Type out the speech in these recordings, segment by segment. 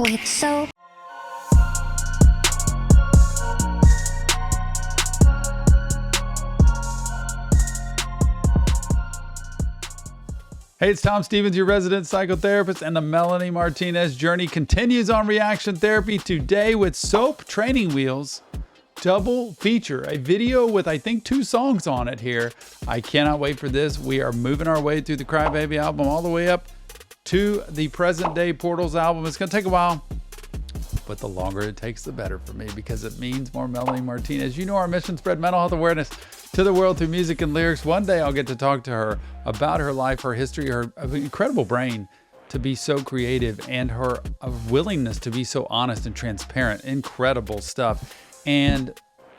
with soap. Hey, it's Tom Stevens, your resident psychotherapist, and the Melanie Martinez journey continues on reaction therapy today with soap training wheels. Double feature, a video with I think 2 songs on it here. I cannot wait for this. We are moving our way through the Crybaby album all the way up to the present day Portals album. It's going to take a while, but the longer it takes, the better for me, because it means more Melanie Martinez. You know our mission: spread mental health awareness to the world through music and lyrics. One day I'll get to talk to her about her life, her history, her incredible brain to be so creative, and her willingness to be so honest and transparent. Incredible stuff. And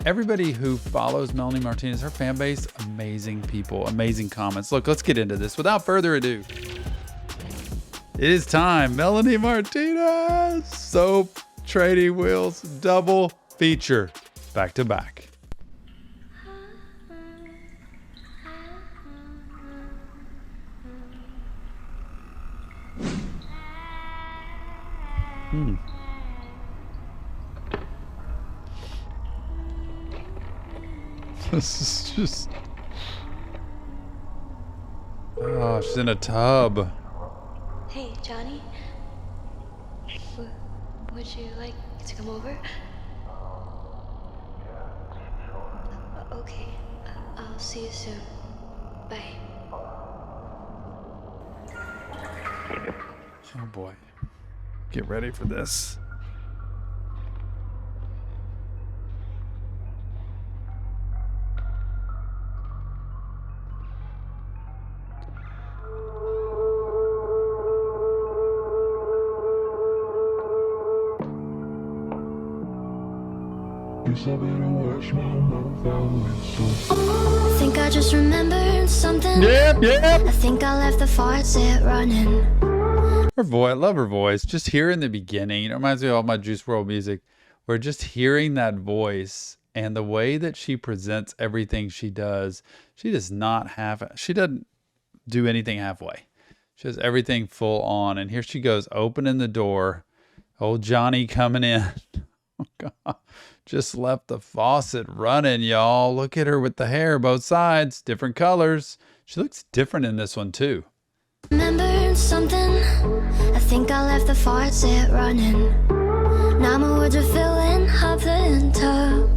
everybody who follows Melanie Martinez, her fan base, amazing people, amazing comments. Look, let's get into this. Without further ado, it is time. Melanie Martinez, soap training wheels, double feature, back to back. This is just... Oh, she's in a tub. Hey, Johnny. Would you like to come over? Okay. I'll see you soon. Bye. Oh boy. Get ready for this. Think I just remembered something. Yep. I think I left the faucet running. Her voice, I love her voice. Just hearing the beginning, it reminds me of all my Juice WRLD music, where just hearing that voice and the way that she presents everything she does, she doesn't do anything halfway. She does everything full on. And here she goes, opening the door. Old Johnny coming in. Oh God. Just left the faucet running, y'all. Look at her with the hair, both sides, different colors. She looks different in this one too. Remembered something. I think I left the faucet running. Now my words are filling up the tub.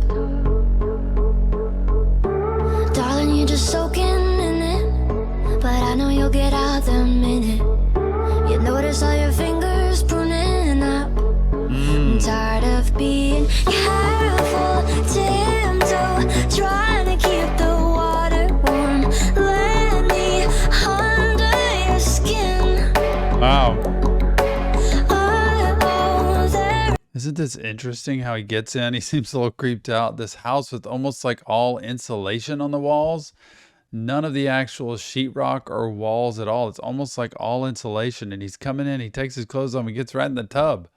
Darling, you're just soaking in it, but I know you'll get out the minute you notice all your fingers pruning up. I'm tired of being careful, tiptoe, trying to keep the water warm. Let me under your skin. Wow. Isn't this interesting how he gets in? He seems a little creeped out. This house with almost like all insulation on the walls. None of the actual sheetrock or walls at all. It's almost like all insulation. And he's coming in, he takes his clothes off, he gets right in the tub.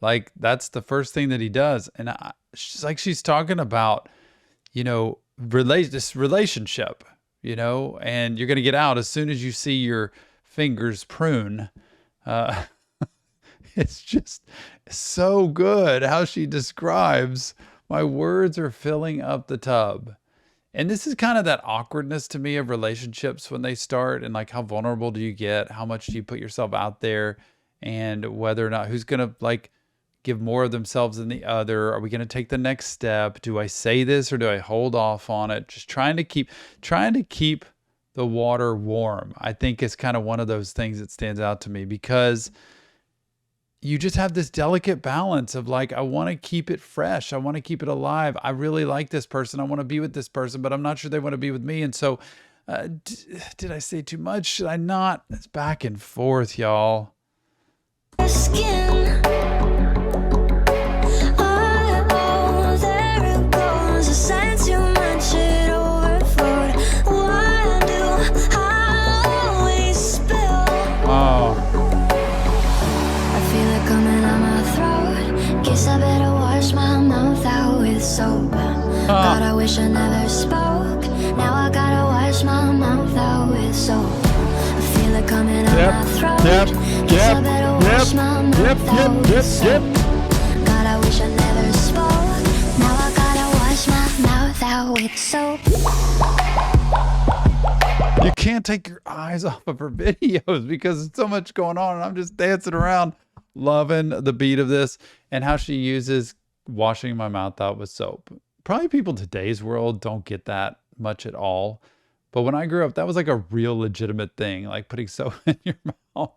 Like, that's the first thing that he does. And she's talking about, you know, this relationship, you know, and you're going to get out as soon as you see your fingers prune. It's just so good how she describes, my words are filling up the tub. And this is kind of that awkwardness to me of relationships when they start, and like, how vulnerable do you get? How much do you put yourself out there? And whether or not, who's going to like give more of themselves than the other? Are we going to take the next step? Do I say this or do I hold off on it? Just trying to keep the water warm. I think is kind of one of those things that stands out to me, because you just have this delicate balance of like, I want to keep it fresh. I want to keep it alive. I really like this person. I want to be with this person, but I'm not sure they want to be with me. And so, did I say too much? Should I not? It's back and forth, y'all. Skin. Oh, there it goes. The sense you mentioned overflowed. Why do I always spill? Oh. I feel it coming out my throat. Guess I better wash my mouth out with soap. God, I wish I never spoke. Now I gotta wash my mouth out with soap. I feel it coming out my throat. Guess I better wash wash my mouth out with soap. God, I wish I never spoke. Now I gotta wash my mouth out with soap. You can't take your eyes off of her videos because there's so much going on, and I'm just dancing around, loving the beat of this and how she uses washing my mouth out with soap. Probably people in today's world don't get that much at all. But when I grew up, that was like a real legitimate thing, like putting soap in your mouth.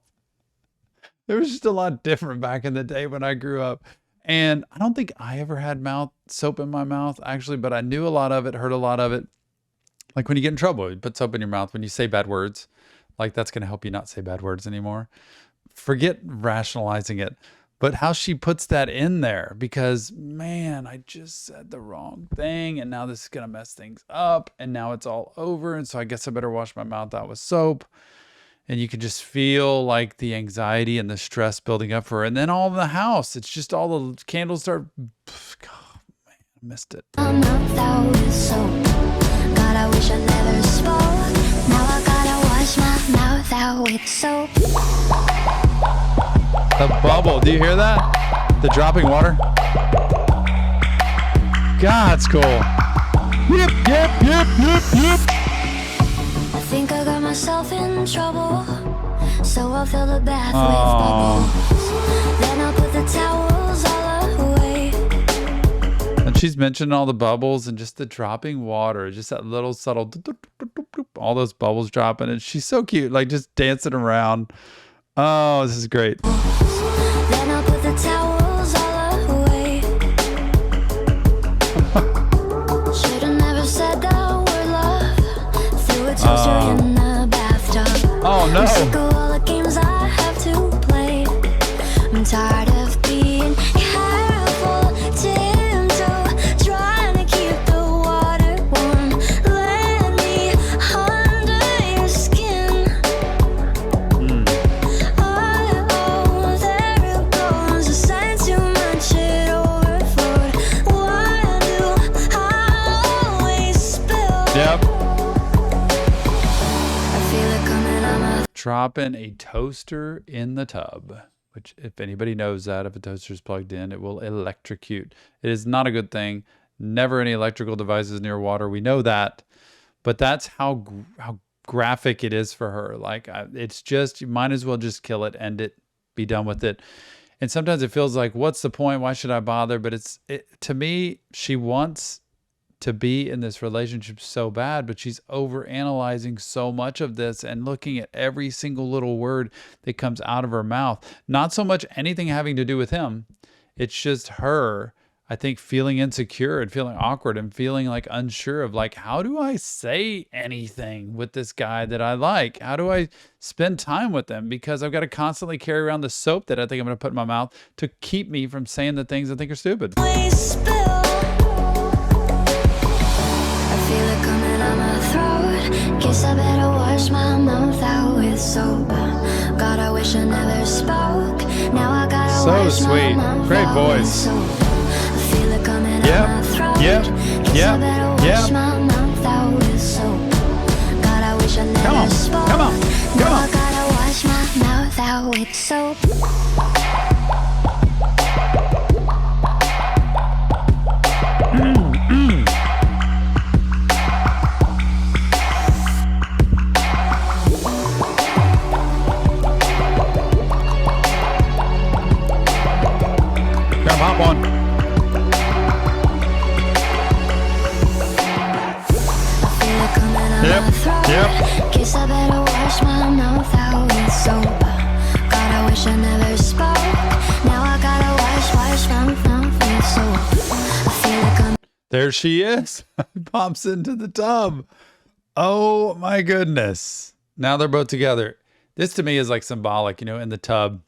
It was just a lot different back in the day when I grew up. And I don't think I ever had soap in my mouth, actually, but I knew a lot of it, heard a lot of it. Like when you get in trouble, you put soap in your mouth when you say bad words. Like that's going to help you not say bad words anymore. Forget rationalizing it. But how she puts that in there, because man, I just said the wrong thing and now this is going to mess things up and now it's all over. And so I guess I better wash my mouth out with soap. And you can just feel like the anxiety and the stress building up for her. And then all in the house, it's just all the candles start. Oh, man, I missed it. My mouth out with soap. God, I wish I never spoke. Now I gotta wash my mouth out with soap. The bubble, do you hear that? The dropping water. God, it's cool. Yep, yep, yep, yep, yep. I think I got myself in trouble, so I'll fill the bath with bubbles. Then I'll put the towels all away. And she's mentioned all the bubbles and just the dropping water, just that little subtle, all those bubbles dropping. And she's so cute, like just dancing around. Oh, this is great. Then I'll put the towels all away. Should've never said that word, love. Threw a toaster in the bathtub. Oh no. I'm sick of all the games I have to play. I'm tired of being careful, tiptoe, trying to keep the water warm. Let me under your skin. Oh, there it goes. I sang too much, it overflowed. Why do I always spill? Yep. I feel it coming on my Dropping a toaster in the tub, which if anybody knows that, if a toaster is plugged in, it will electrocute. It is not a good thing. Never any electrical devices near water. We know that, but that's how graphic it is for her. Like it's just, you might as well just kill it, end it, be done with it. And sometimes it feels like, what's the point? Why should I bother? But to me, she wants to be in this relationship so bad, but she's over analyzing so much of this and looking at every single little word that comes out of her mouth. Not so much anything having to do with him. It's just her, I think, feeling insecure and feeling awkward and feeling like unsure of like, how do I say anything with this guy that I like? How do I spend time with them? Because I've got to constantly carry around the soap that I think I'm going to put in my mouth to keep me from saying the things I think are stupid. always spill. I feel it coming on my throat. Guess I better wash my mouth out with soap. God, I wish I never spoke. Now I gotta So wash sweet. my mouth Great out voice. with soap. I feel it coming Yep. on my throat. Yep. Guess Yep. I better wash Yep. my mouth out with soap. God, I wish I never Come on. spoke. Come on. Come Now on. I gotta wash my mouth out with soap. Come hop on. Feel it coming on Yep, my throat. yep. Guess I better wash my mouth out with soap. God, I wish I never spoke. Now I gotta wash my mouth with soap. I feel it coming. There she is. Pops into the tub. Oh my goodness. Now they're both together. This to me is like symbolic, you know, in the tub,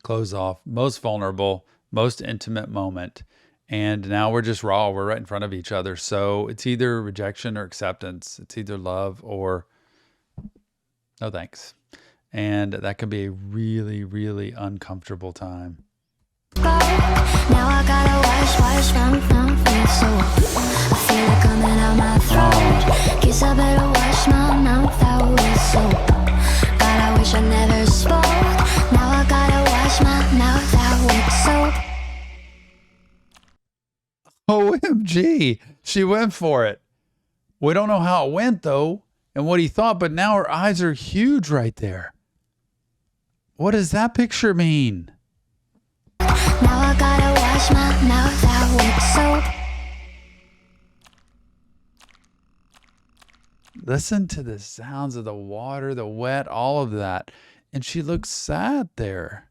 clothes off, most vulnerable, most intimate moment. And now we're just raw. We're right in front of each other. So it's either rejection or acceptance. It's either love or no thanks. And that can be a really, really uncomfortable time. Now I gotta wash my mouth with soap. I feel it coming out my throat. Guess I better wash my mouth out with soap. God, I wish I never spoke. Now I gotta wash OMG. She went for it. We don't know how it went, though, and what he thought, but now her eyes are huge right there. What does that picture mean? Now I gotta wash my mouth out with soap. Listen to the sounds of the water, the wet, all of that. And she looks sad there.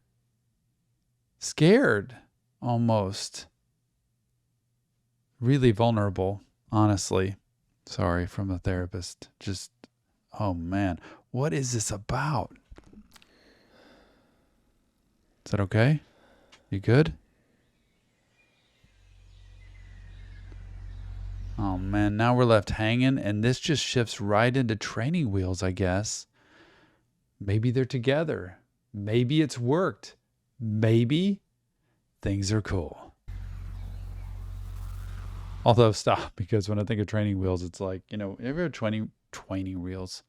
Scared, almost. Really vulnerable, honestly. Sorry, from a therapist. Just, oh man, what is this about? Is that okay? You good? Oh man, now we're left hanging, and this just shifts right into training wheels, I guess. Maybe they're together. Maybe it's worked. Maybe things are cool. Although stop, because when I think of training wheels, it's like, you know, ever had training wheels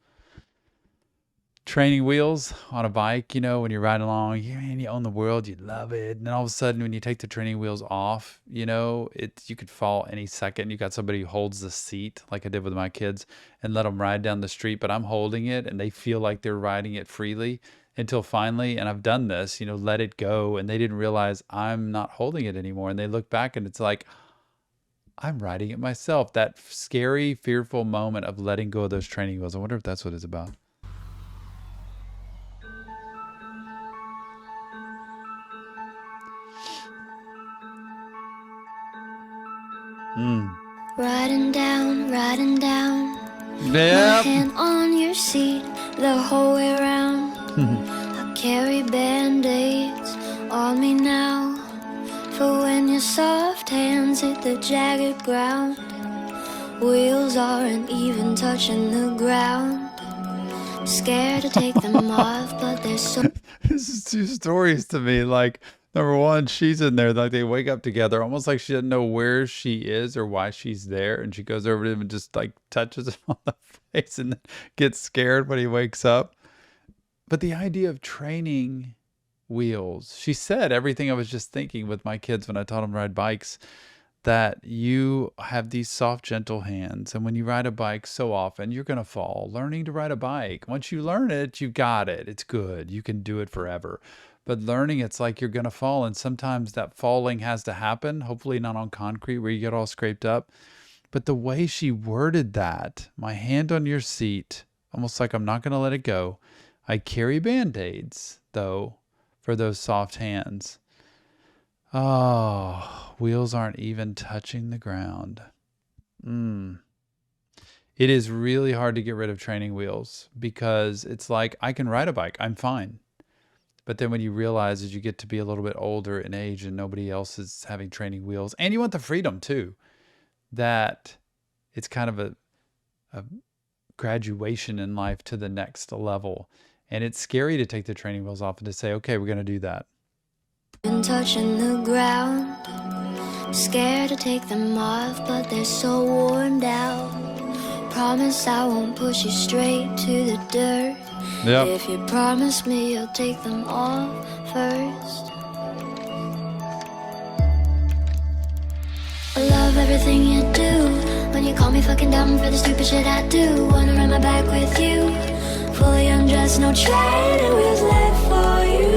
on a bike, you know, when you're riding along, you own the world, you love it. And then all of a sudden, when you take the training wheels off, you know, you could fall any second. You got somebody who holds the seat, like I did with my kids, and let them ride down the street, but I'm holding it and they feel like they're riding it freely until finally, and I've done this, you know, let it go. And they didn't realize I'm not holding it anymore. And they look back and it's like, I'm riding it myself. That scary, fearful moment of letting go of those training wheels. I wonder if that's what it's about. Riding down, Yep. my hand on your seat the whole way around. I carry band-aids on me now, for when your soft hands hit the jagged ground. Wheels aren't even touching the ground. Scared to take them off, but they're so... This is two stories to me. Like, number one, she's in there, like they wake up together, almost like she doesn't know where she is or why she's there. And she goes over to him and just like touches him on the face and then gets scared when he wakes up. But the idea of training wheels, she said everything I was just thinking with my kids when I taught them to ride bikes, that you have these soft, gentle hands. And when you ride a bike so often, you're going to fall. Learning to ride a bike, once you learn it, you got it. It's good. You can do it forever. But learning, it's like you're going to fall. And sometimes that falling has to happen, hopefully not on concrete where you get all scraped up. But the way she worded that, my hand on your seat, almost like I'm not going to let it go. I carry Band-Aids, though, for those soft hands. Oh, wheels aren't even touching the ground. It is really hard to get rid of training wheels because it's like, I can ride a bike, I'm fine. But then when you realize as you get to be a little bit older in age and nobody else is having training wheels, and you want the freedom too, that it's kind of a graduation in life to the next level. And it's scary to take the training wheels off and to say, okay, we're going to do that. been touching the ground. Scared to take them off, but they're so worn down. Promise I won't push you straight to the dirt. Yep. If you promise me you'll take them off first. I love everything you do. When you call me fucking dumb for the stupid shit I do. Wanna ride my back with you. Fully undressed, no training wheels left for you.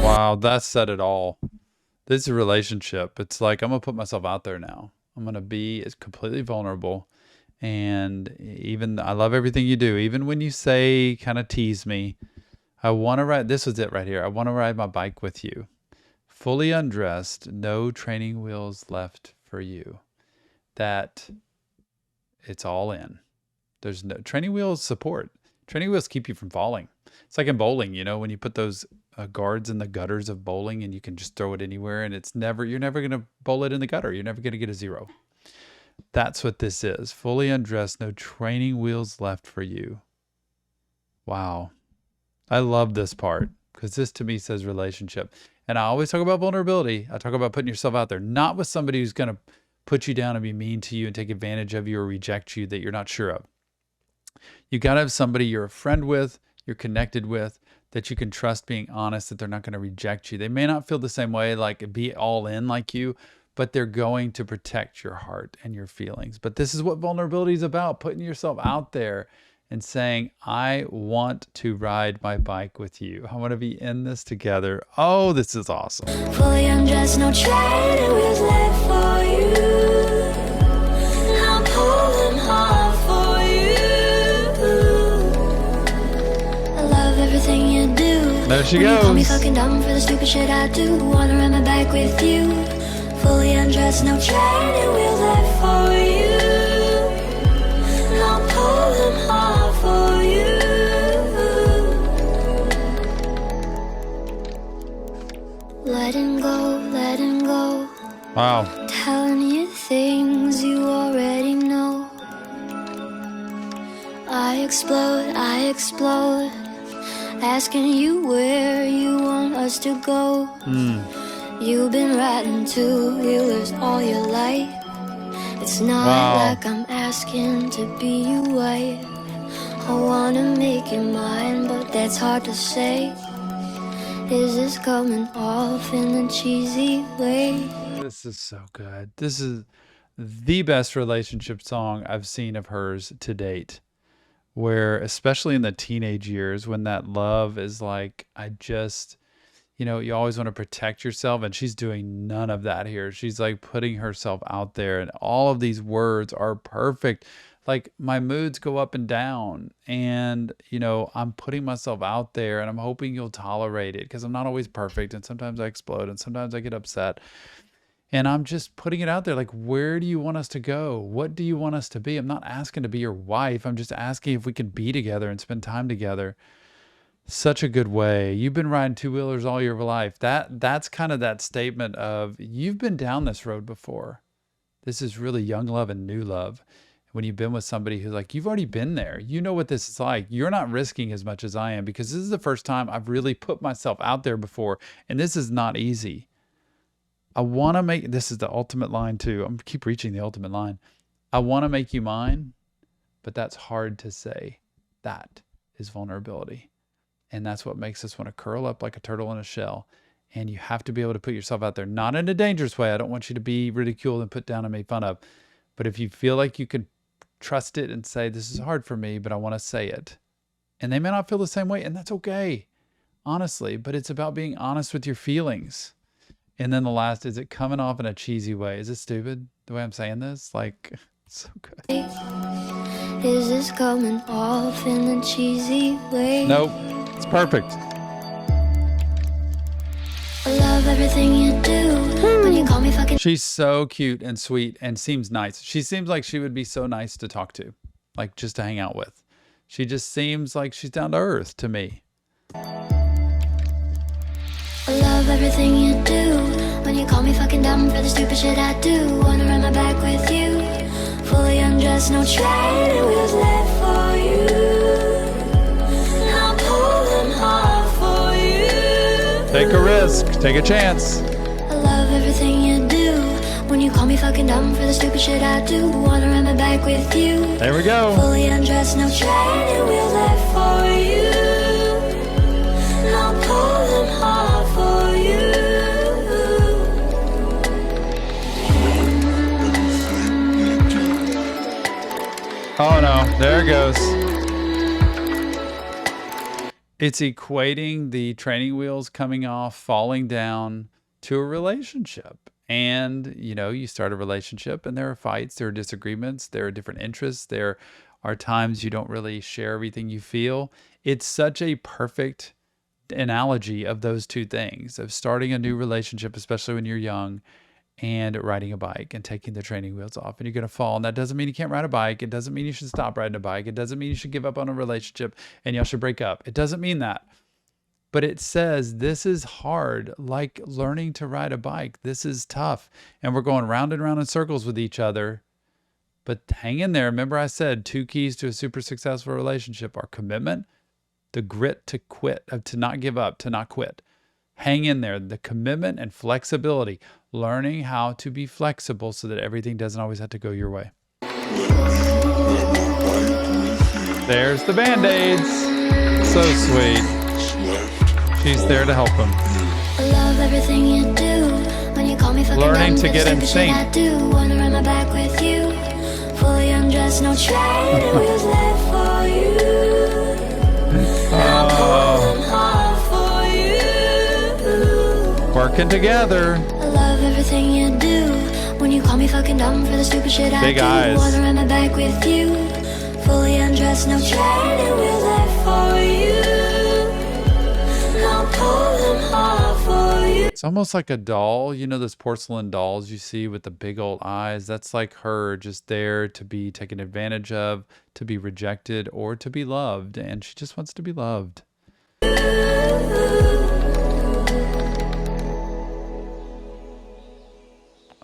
Wow, that said it all. This is a relationship. It's like, I'm going to put myself out there now. I'm going to be completely vulnerable. And even, I love everything you do. Even when you say, kind of tease me, I want to ride, this was it right here. I want to ride my bike with you. Fully undressed, no training wheels left for you. That it's all in. There's no training wheels support. Training wheels keep you from falling. It's like in bowling, you know, when you put those guards in the gutters of bowling and you can just throw it anywhere and it's never, you're never going to bowl it in the gutter. You're never going to get a zero. That's what this is. Fully undressed, no training wheels left for you. Wow. I love this part because this to me says relationship. And I always talk about vulnerability. I talk about putting yourself out there, not with somebody who's going to put you down and be mean to you and take advantage of you or reject you that you're not sure of. You got to have somebody you're a friend with, you're connected with, that you can trust being honest, that they're not going to reject you. They may not feel the same way, like be all in like you, but they're going to protect your heart and your feelings. But this is what vulnerability is about, putting yourself out there and saying, I want to ride my bike with you. I want to be in this together. Oh, this is awesome. Fully undressed, no training wheels left for you. I'll pull them hard for you. I love everything you do. There she When you call me goes. fucking dumb for the stupid shit I do. Wanna ride my bike with you. Fully undressed, no training wheels left for you. I'll pull them hard for you. Letting go, Wow. telling you things you already know. I explode, asking you where you want us to go. You've been riding two-wheelers all your life. It's not Wow. like I'm asking to be your wife. I wanna make you mine, but that's hard to say. Is this coming off in a cheesy way? This is so good. This is the best relationship song I've seen of hers to date. Where, especially in the teenage years, when that love is like, you always want to protect yourself, and she's doing none of that here. She's like putting herself out there, and all of these words are perfect. Like, my moods go up and down, and I'm putting myself out there, and I'm hoping you'll tolerate it, because I'm not always perfect, and sometimes I explode, and sometimes I get upset. And I'm just putting it out there, like, where do you want us to go? What do you want us to be? I'm not asking to be your wife. I'm just asking if we can be together and spend time together. Such a good way. You've been riding two-wheelers all your life. That's kind of that statement of, you've been down this road before. This is really young love and new love. When you've been with somebody who's like, you've already been there. You know what this is like. You're not risking as much as I am, because this is the first time I've really put myself out there before. And this is not easy. I want to make, this is the ultimate line too. I'm keep reaching the ultimate line. I want to make you mine, but that's hard to say. That is vulnerability. And that's what makes us want to curl up like a turtle in a shell. And you have to be able to put yourself out there, not in a dangerous way. I don't want you to be ridiculed and put down and made fun of. But if you feel like you could trust it and say, this is hard for me, but I want to say it. And they may not feel the same way, and that's okay, honestly. But it's about being honest with your feelings. And then the last, is it coming off in a cheesy way? Is it stupid the way I'm saying this? Like, it's so good. Is this coming off in a cheesy way? Nope, it's perfect. I love everything you do. When you call me fucking She's so cute and sweet and seems nice. She seems like she would be so nice to talk to, like just to hang out with. She just seems like she's down to earth to me. I love everything you do. When you call me fucking dumb for the stupid shit I do. Wanna ride my back with you. Fully undressed, no training wheels left for you. I'll pull them hard for you. Take a risk, take a chance. I love everything you do. When you call me fucking dumb for the stupid shit I do. Wanna ride my back with you. There we go. Fully undressed, no training wheels left for you. I'll pull them hard for you. Oh no, there it goes. It's equating the training wheels coming off, falling down to a relationship. And, you start a relationship and there are fights, there are disagreements, there are different interests, there are times you don't really share everything you feel. It's such a perfect analogy of those two things, of starting a new relationship, especially when you're young, and riding a bike and taking the training wheels off, and you're going to fall. And that doesn't mean you can't ride a bike. It doesn't mean you should stop riding a bike. It doesn't mean you should give up on a relationship and y'all should break up. It doesn't mean that. But it says this is hard, like learning to ride a bike. This is tough. And we're going round and round in circles with each other. But hang in there. Remember I said 2 keys to a super successful relationship are commitment, the grit to quit, to not give up, to not quit. Hang in there. The commitment and flexibility. Learning how to be flexible so that everything doesn't always have to go your way. There's the Band-Aids. So sweet. She's there to help him. I love everything you do. When you call me fucking Learning dumb to for the get in stupid shit sync. I do. Wanna run my back with you. Fully undressed, no training wheels left for you. Now pull them hard for you. Working together. I love everything you do. When you call me fucking dumb for the stupid shit I Big do. eyes. Wanna run my back with you. Fully undressed, no training wheels left for you. Now pull them hard for you. It's almost like a doll. You know those porcelain dolls you see with the big old eyes? That's like her, just there to be taken advantage of, to be rejected, or to be loved. And she just wants to be loved.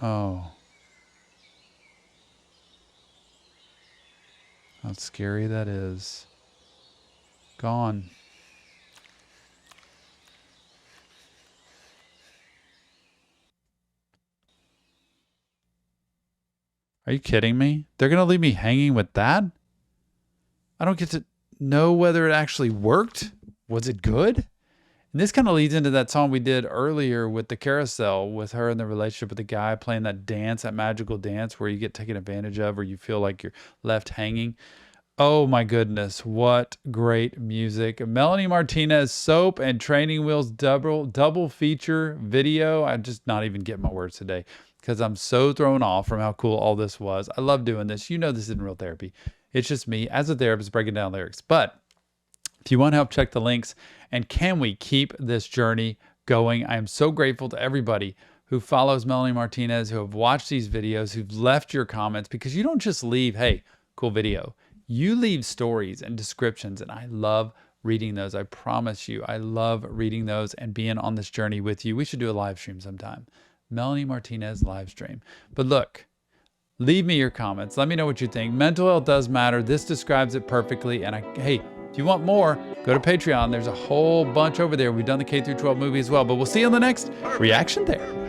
Oh. How scary that is. Gone. Are you kidding me? They're going to leave me hanging with that? I don't get to know whether it actually worked. Was it good? And this kind of leads into that song we did earlier with the carousel, with her in the relationship with the guy playing that dance, that magical dance where you get taken advantage of or you feel like you're left hanging. Oh my goodness, what great music. Melanie Martinez, Soap and Training Wheels double feature video. I just not even get my words today because I'm so thrown off from how cool all this was. I love doing this. You know this isn't real therapy. It's just me as a therapist breaking down lyrics. But if you want help, check the links. And can we keep this journey going? I am so grateful to everybody who follows Melanie Martinez, who have watched these videos, who've left your comments, because you don't just leave, hey, cool video. You leave stories and descriptions, and I love reading those. I promise you, I love reading those and being on this journey with you. We should do a live stream sometime. Melanie Martinez live stream. But look, leave me your comments. Let me know what you think. Mental health does matter. This describes it perfectly. And hey, if you want more, go to Patreon. There's a whole bunch over there. We've done the K through 12 movie as well. But we'll see you on the next Reaction Therapy.